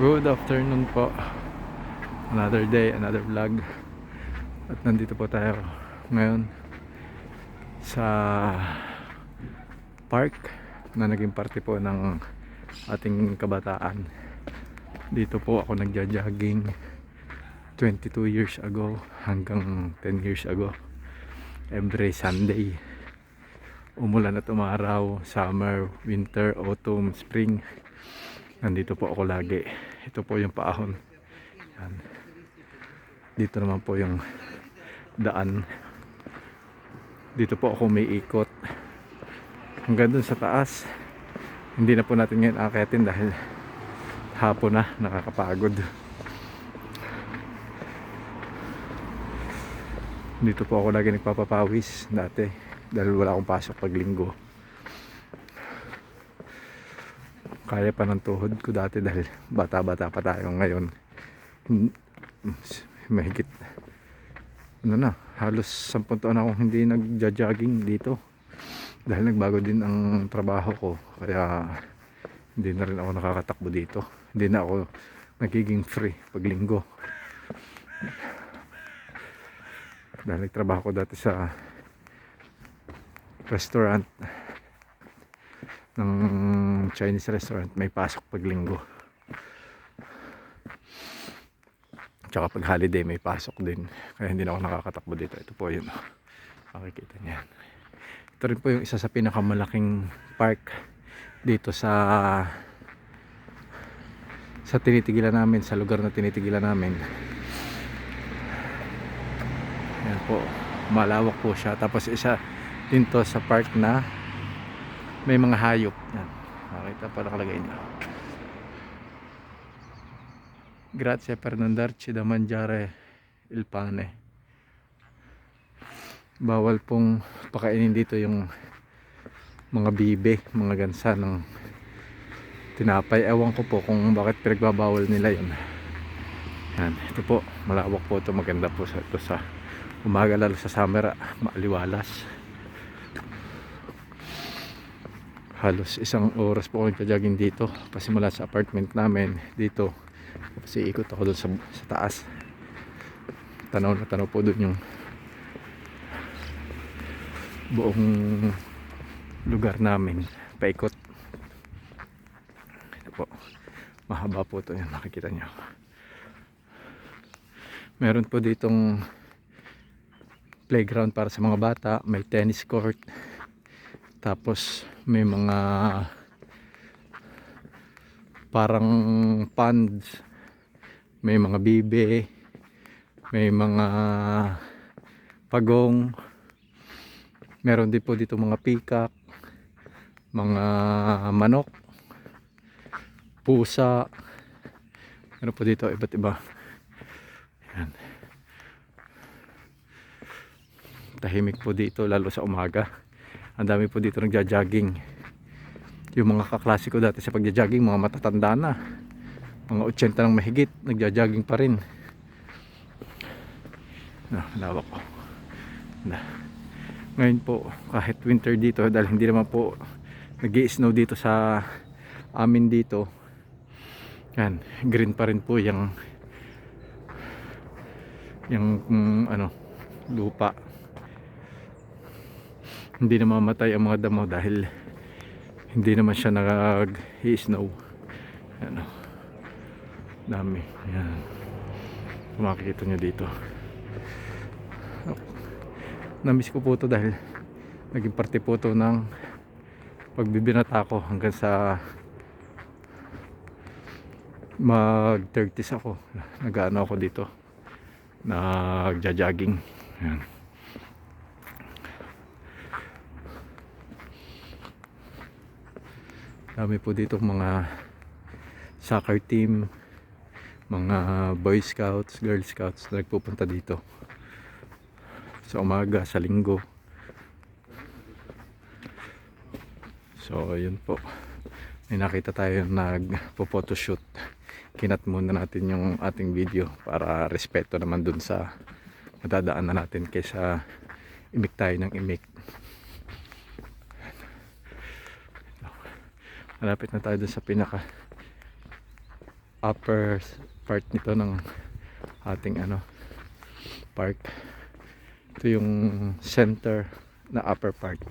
Good afternoon po. Another day, another vlog. At nandito po tayo ngayon sa park na naging parte po ng ating kabataan. Dito po ako nagja-jogging 22 years ago hanggang 10 years ago. Every Sunday. Umulan at umaraw, summer, winter, autumn, spring. Nandito po ako lagi. Ito po yung paahon. Yan. Dito naman po yung daan. Dito po ako may ikot hanggang dun sa taas. Hindi na po natin ngayon akitin dahil hapon na, nakakapagod. Dito po ako lagi nagpapapawis dati dahil wala akong pasok pag linggo. Kaya pa ng tuhod ko dati dahil bata-bata pa tayo. Ngayon mahigit halos 10 taon akong hindi nagja-jogging dito dahil nagbago din ang trabaho ko, kaya hindi na rin ako nakakatakbo dito. Hindi na ako nagiging free pag linggo dahil nagtrabaho ko dati sa restaurant ng Chinese restaurant. May pasok pag linggo, tsaka pag holiday may pasok din, kaya hindi na ako nakakatakbo dito. Ito po yun, makikita niyan. Ito rin po yung isa sa pinakamalaking park dito sa tinitigilan namin, sa lugar na tinitigilan namin. Yan po, malawak po siya. Tapos isa din to sa park na may mga hayop. Yan, makita pa nakalagay niya. Grazie per non darci da mangiare il pane. Bawal pong pakainin dito yung mga bibe, mga gansa ng tinapay. Ewan ko po kung bakit pinagbabawal nila yun. Yan, ito po, malawak po ito. Maganda po ito sa umaga, lalo sa summer, maaliwalas. Halos 1 oras po ako nagja-jogging dito pasimula sa apartment namin dito. Kasi ikot ako doon sa taas. Tanaw na tanaw po doon yung buong lugar namin. Paikot. Ito po, mahaba po ito. Yan, makikita nyo. Meron po ditong playground para sa mga bata. May tennis court. Tapos may mga parang ponds, may mga bibe, may mga pagong. Meron din po dito mga peacock, mga manok, pusa. Meron po dito iba't iba. Yan. Tahimik po dito lalo sa umaga. Ang dami po dito nagja-jogging. Yung mga kaklase ko dati sa pagja-jogging, mga matatanda na, mga 80 nang mahigit, nagja-jogging pa rin. Lawak ko. Ngayon po, kahit winter dito, dahil hindi naman po nag-i-snow dito sa amin dito, yan, green pa rin po yung lupa. Hindi na mamatay ang mga damo dahil hindi naman siya nag-i-snow. Ano, dami. Yan, makikita nyo dito. Namiss ko po ito dahil naging parte po ito ng pagbibinata ko hanggang sa mag 30s ako. Nag-ano ako dito, nagja-jogging. Yan. Dami po dito mga soccer team, mga boy scouts, girl scouts na nagpupunta dito sa umaga, sa linggo. So yun po, may nakita tayo nagpo-photoshoot. Kinat muna natin yung ating video para respeto naman dun sa madadaan na natin kaysa imik tayo ng imik. Malapit na tayo dun sa pinaka upper part nito ng ating park. Ito yung center na upper part.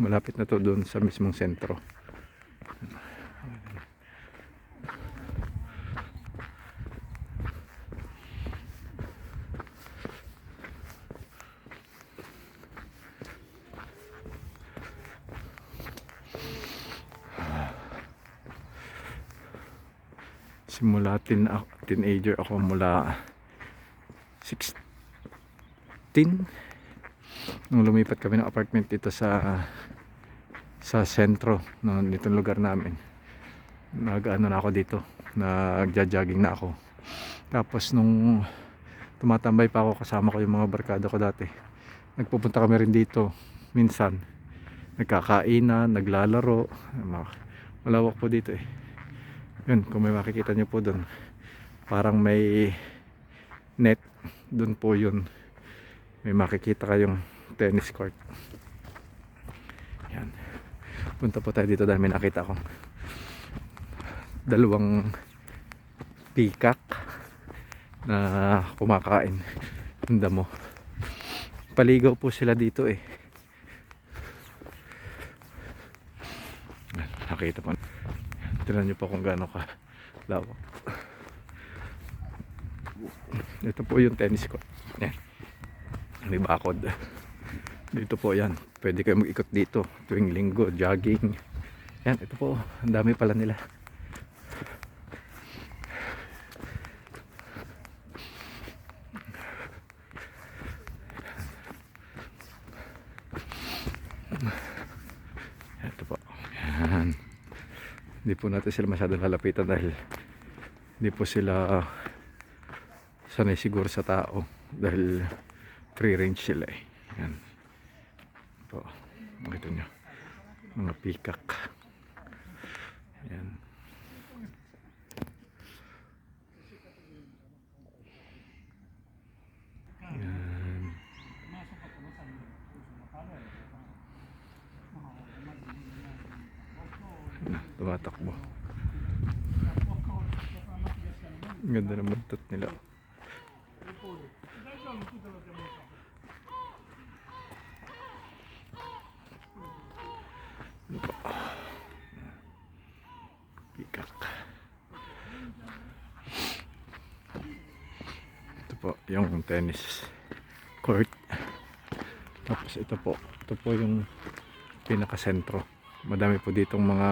Malapit na to doon sa mismong sentro. Simula teenager ako, mula 16 nung lumipat kami ng apartment dito sa sentro nitong lugar namin. Nag-ano na ako dito, nagja-jogging na ako. Tapos nung tumatambay pa ako, kasama ko yung mga barkada ko dati, nagpupunta kami rin dito minsan, nagkakainan, naglalaro. Malawak po dito eh. Yun, kung may makikita nyo po doon, parang may net doon po, yun may makikita kayong tennis court. Yan, punta po tayo dito dahil may nakita akong dalawang peacock na kumakain ng damo. Paligaw po sila dito eh. Nakita po, tignan nyo po kung gaano ka lawak. Ito po yung tennis court. Yan, may bakod dito po. Yan, pwede kayo mag-ikot dito tuwing linggo, jogging. Yan, ito po, ang dami pala nila. Ito po. Yan, hindi po natin sila masyadong lalapitan dahil hindi po sila sanay siguro sa tao, dahil free range sila eh. Yan po, makita nyo mga peacock. Yan, yan. Tumatakbo. Ang ganda ng buntot nila. Peacock. Ito po yung tennis court. Tapos ito po yung pinakasentro. Madami po ditong mga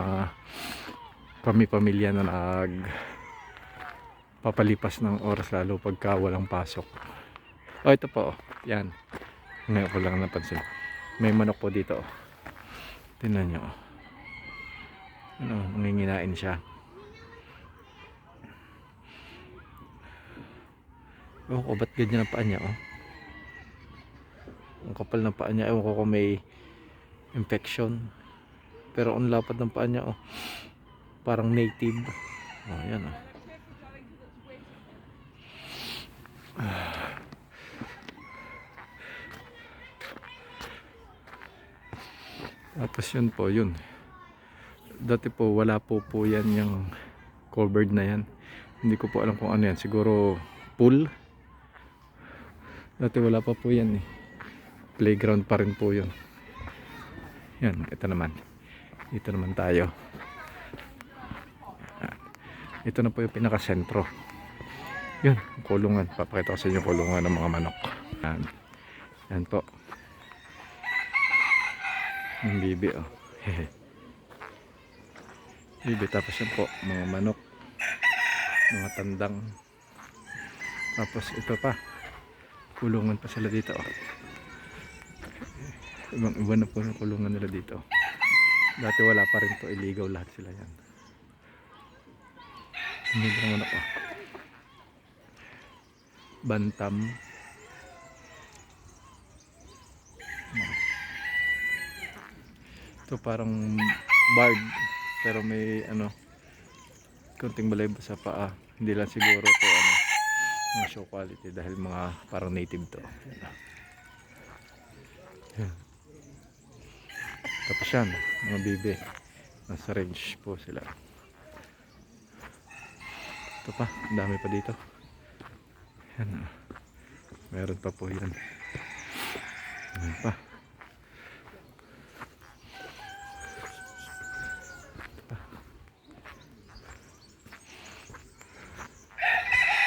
pamilya na papalipas ng oras, lalo pagka walang pasok. Ito po, yan, ngayon ko lang napansin, may manok po dito. Tingnan nyo, nanginginain siya. Ba't ganyan ang paa niya? Ang kapal ng paa niya. Ewan ko kung may infection, pero ang lapad ng paa niya, parang native. Yan. Tapos yun po, yun dati po wala po yan, yung covered na yan. Hindi ko po alam kung ano yan, siguro pool. Dati wala pa po yan eh. Playground pa rin po yun. Yan, ito naman tayo. Ito na po yung pinakasentro. Yun, kulungan. Papakita ko sa inyo kulungan ng mga manok. Yan po. Yung bibi, bibi. Tapos yan po, mga manok, mga tandang. Tapos ito pa, kulungan pa sila dito. Iba na po yung kulungan nila dito. Dati wala pa rin to, illegal lahat sila yan. Hindi naman ako. Bantam. Ito parang barred, pero may konting balay sa paa. Hindi lang siguro to mga show quality dahil mga parang native to. Yan. Tapos yan, mga bibe, nasa range po sila. Ito pa, ang dami pa dito. Yan, meron pa po yan. Yan pa.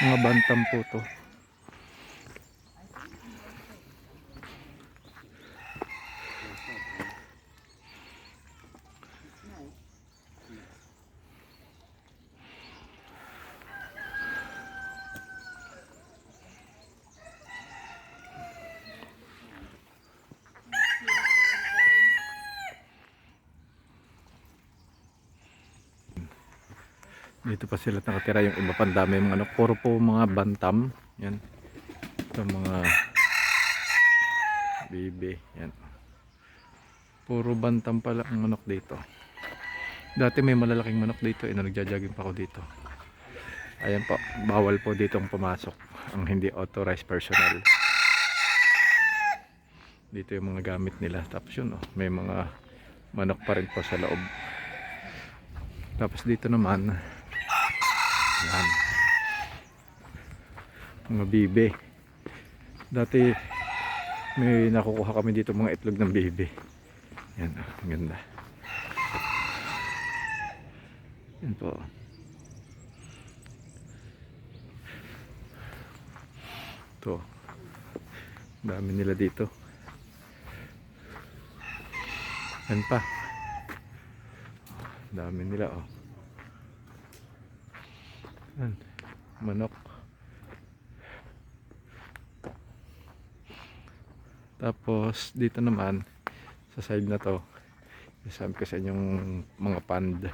Mga bantam po to. Dito pa sila nakatira, yung iba pang dami mga ano, puro po mga bantam. Yan. Ito mga bibi. Yan. Puro bantam pala ang manok dito. Dati may malalaking manok dito, nagja-jogging pa ako dito. Ayan po, bawal po ditong pumasok ang hindi authorized personnel. Dito yung mga gamit nila. Tapos yun, may mga manok pa rin po sa loob. Tapos dito naman, yan, mga bibe. Dati may nakukuha kami dito mga itlog ng bibe. Yan, ang ganda. Yan po. Ito, dami nila dito. Yan pa, dami nila yan, manok. Tapos dito naman sa side na to, sabi ko sa inyong mga pond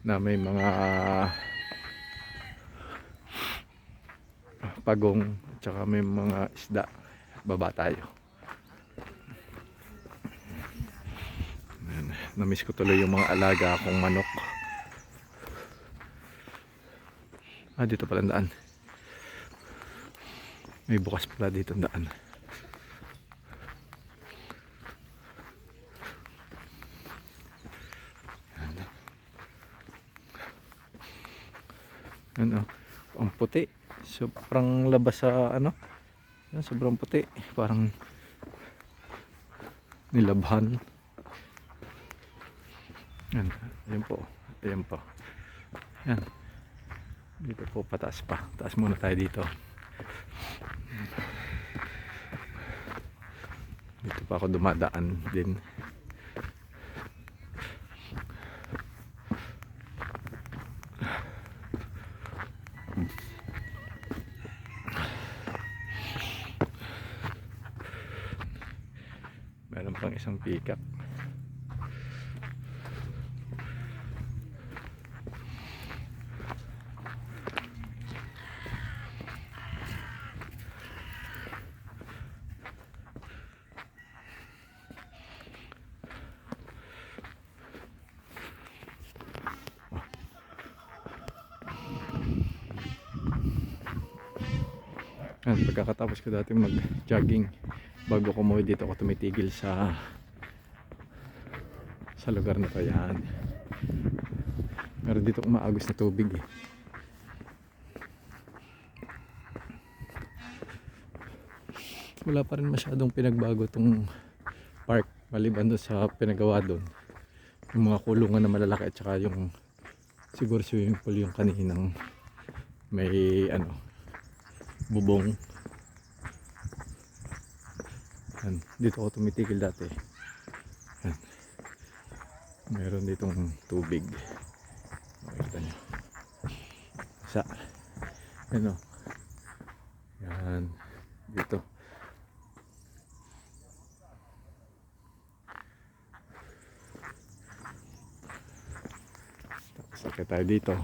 na may mga pagong at saka may mga isda. Baba tayo. Namiss ko tuloy yung mga alaga akong manok. Dito pala ang daan. May bukas pala dito ang daan. Ano, ang puti. Sobrang labas sa ano. Sobrang puti. Parang nilabhan. Yan, ayan po. Ayan po. Yan. Dito po pataas pa. Taas muna tayo dito. Dito pa ako dumadaan din. Meron pang isang peacock. Pagkakatapos ko dati mag jogging, bago ko umuwi dito ako tumitigil sa lugar na to. Yan, meron dito umaagos na tubig Wala pa rin masyadong pinagbago tong park, maliban doon sa pinagawa doon, yung mga kulungan na malalaki at saka yung siguro swimming pool yung kaninang may bubong. Yan, dito ako tumitigil dati. Yan, meron ditong tubig, makikita nyo yan dito. Tapos sakit tayo dito.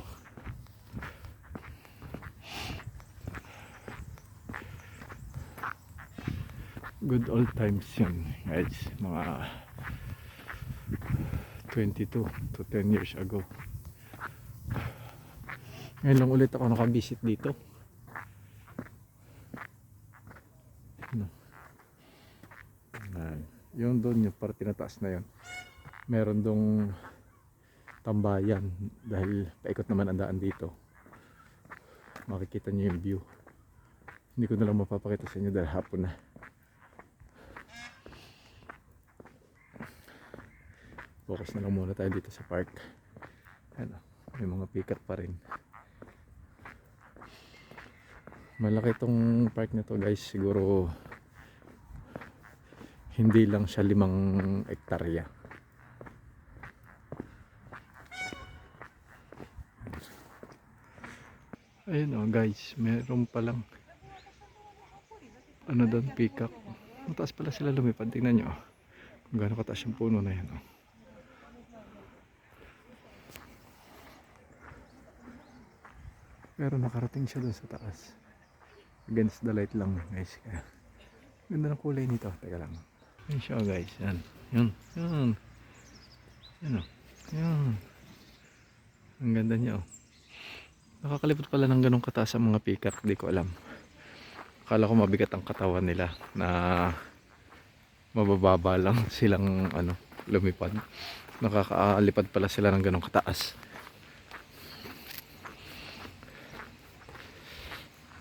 Good old times yun guys, mga 22 to 10 years ago. Ngayon lang ulit ako nakabisit dito. Yung doon, yung parte na taas na yun, meron dong tambayan dahil paikot naman ang daan dito. makikita nyo yung view. Hindi ko na lang mapapakita sa inyo dahil hapon na. Focus na lang muna tayo dito sa park. Ano, may mga pikat pa rin. Malaki tong park na to guys, siguro hindi lang siya 5 hektarya. Ayun guys, meron palang ano doon, peacock. Mataas pala sila lumipad, tingnan nyo kung gaano kataas yung puno na yan. Pero nakarating siya doon sa taas. Against the light lang guys. Kaya ganda ng kulay nito. Teka lang. Yan siya guys. Yan. Yan. Yan. Yan o. Yan. Ang ganda niya o. Nakakalipot pala ng ganong kataas ang mga peacock. Di ko alam. Akala ko mabigat ang katawan nila na mabababa lang silang lumipad. Nakakaalipad pala sila ng ganong kataas.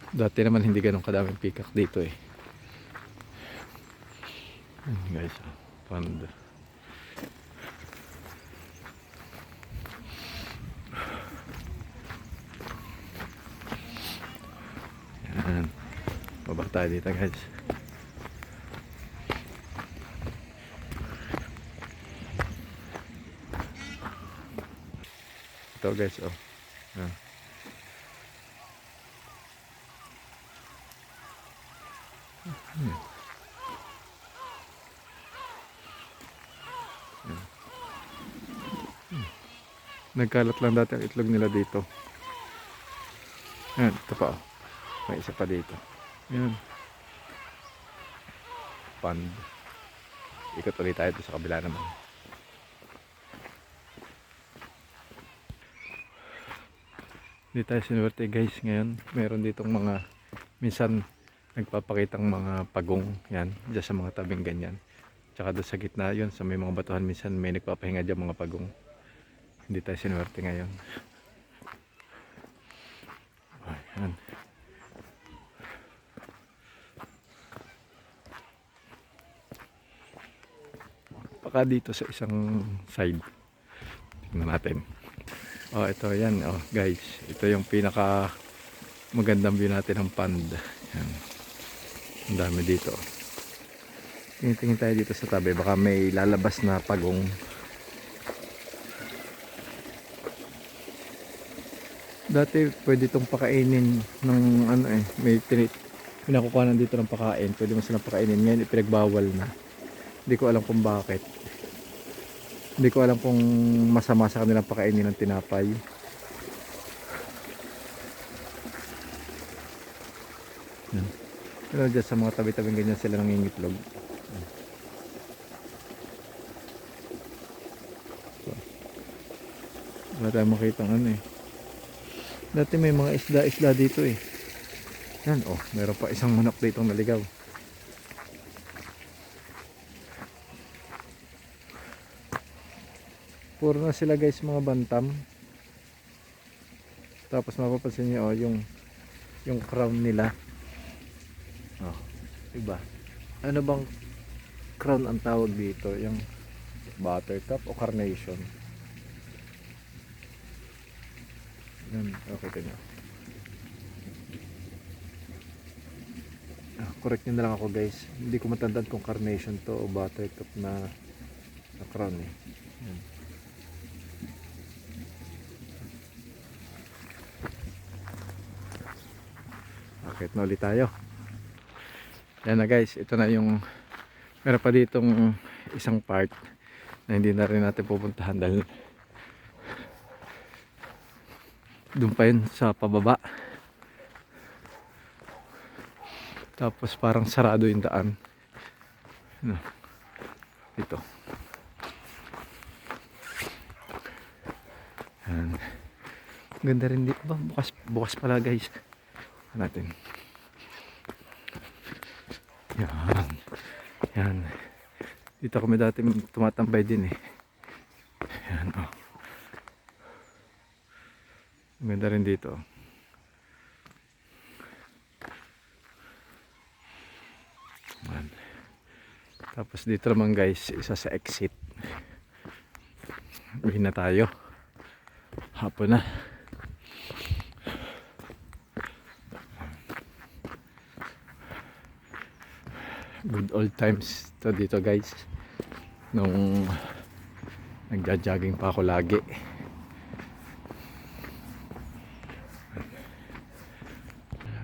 Dati naman hindi ganun kadaming peacock dito eh. Guys, pond. Yan. Baba tayo dito guys. Ito guys, oh. Yan. Nagkalat lang dati ang itlog nila dito. Yan, ito pa oh. May isa pa dito. Yan. Pond. Ikot ulit tayo sa kabila naman. Hindi tayo sinuwerte guys ngayon. Meron ditong mga minsan nagpapakitang mga pagong. Yan, dyan sa mga tabing ganyan. Tsaka doon sa gitna yun, sa may mga batuhan minsan may nagpapahinga dyan mga pagong. Hindi tayo sinuwerte ngayon. Ayan. Baka dito sa isang side. Tingnan natin. Oh, ito yan. Oh, guys. Ito yung pinaka magandang view natin ng pond. Yan. Ang dami dito. Tingin tayo dito sa tabi. Baka may lalabas na pagong. Dati pwede itong pakainin ng may pinakukuha dito ng pakain. Pwede mo silang pakainin. Ngayon ipinagbawal na. Hindi ko alam kung bakit. Hindi ko alam kung masama sa kanilang pakainin ng tinapay. Pero dyan sa mga tabi-tabing ganyan sila nangingitlog. Wala tayong makitang Dati may mga isda-isda dito eh. Yan oh, meron pa isang manok dito naligaw. Puro na sila guys mga bantam. Tapos mapapansin niyo oh, yung crown nila. Oh, diba? Ano bang crown ang tawag dito? Yung buttercup o carnation? Yan, okay nyo. Correct nyo na lang ako guys. Hindi ko matandaan kung carnation to o buttercup na crown eh. Yan. Akit na ulit tayo. Yan na guys, ito na yung meron pa ditong isang part na hindi na rin natin pupuntahan dahil doon pa yun sa pababa. Tapos parang sarado yung daan. Ito. Yan. Ganda rin dito. Bukas pala guys. Natin. Yan. Yan. Dito kami dati tumatambay din eh. Yan oh. Ganda rin dito. Tapos dito naman guys, isa sa exit. Uwi na tayo. Hapon na. Good old times to dito guys. Nung nagja-jogging pa ako lagi.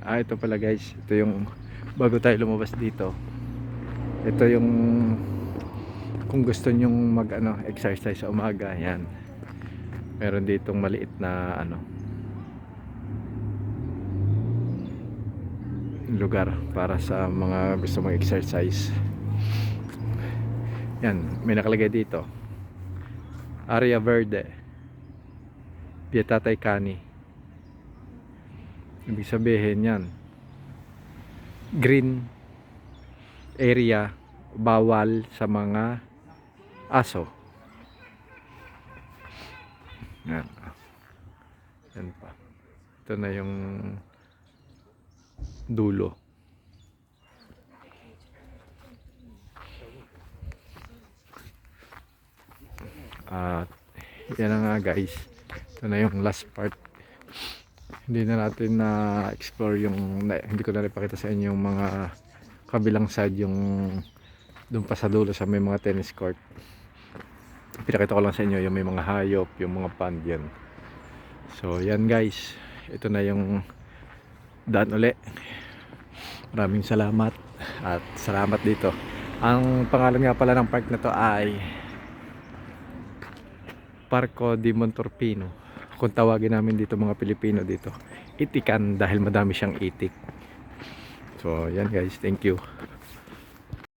Ito pala guys. Ito yung bago tayo lumabas dito. Ito yung kung gusto nyong mag exercise sa umaga, yan. Meron ditong maliit na lugar para sa mga gusto mag exercise. Yan, may nakalagay dito. Area Verde. Pietatay Cani. Ibig sabihin yan, green area, bawal sa mga aso. Yan. Yan pa. Ito na yung dulo. At yan na nga guys. Ito na yung last part. Hindi na natin na explore yung hindi ko na ipakita sa inyo yung mga kabilang side, yung doon pa sa dulo sa may mga tennis court. Pinakita ko lang sa inyo yung may mga hayop, yung mga pond yan. So yan guys, ito na yung daan uli. Maraming salamat at salamat dito. Ang pangalan nga pala ng park na to ay Parco di Montorpino. Kung tawagin namin dito mga Pilipino dito, itikan, dahil madami siyang itik. So yan guys, thank you.